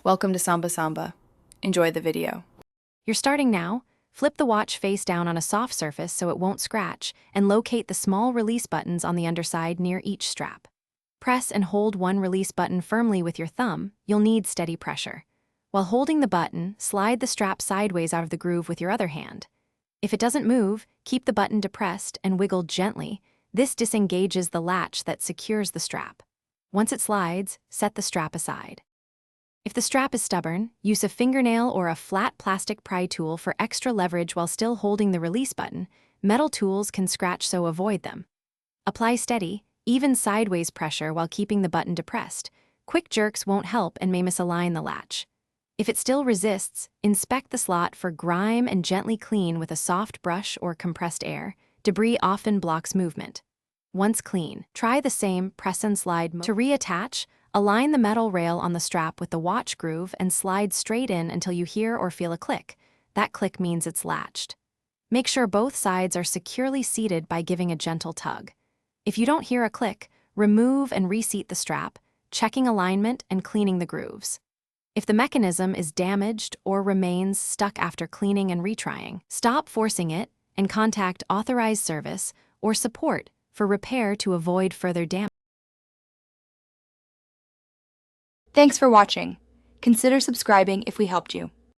Welcome to Samba Samba. Enjoy the video. You're starting now. Flip the watch face down on a soft surface so it won't scratch, and locate the small release buttons on the underside near each strap. Press and hold one release button firmly with your thumb. You'll need steady pressure. While holding the button, slide the strap sideways out of the groove with your other hand. If it doesn't move, keep the button depressed and wiggle gently. This disengages the latch that secures the strap. Once it slides, set the strap aside. If the strap is stubborn, use a fingernail or a flat plastic pry tool for extra leverage while still holding the release button. Metal tools can scratch, so avoid them. Apply steady, even sideways pressure while keeping the button depressed. Quick jerks won't help and may misalign the latch. If it still resists, inspect the slot for grime and gently clean with a soft brush or compressed air. Debris often blocks movement. Once clean, try the same press and slide mode. To reattach, align the metal rail on the strap with the watch groove and slide straight in until you hear or feel a click. That click means it's latched. Make sure both sides are securely seated by giving a gentle tug. If you don't hear a click, remove and reseat the strap, checking alignment and cleaning the grooves. If the mechanism is damaged or remains stuck after cleaning and retrying, stop forcing it and contact authorized service or support for repair to avoid further damage. Thanks for watching. Consider subscribing if we helped you.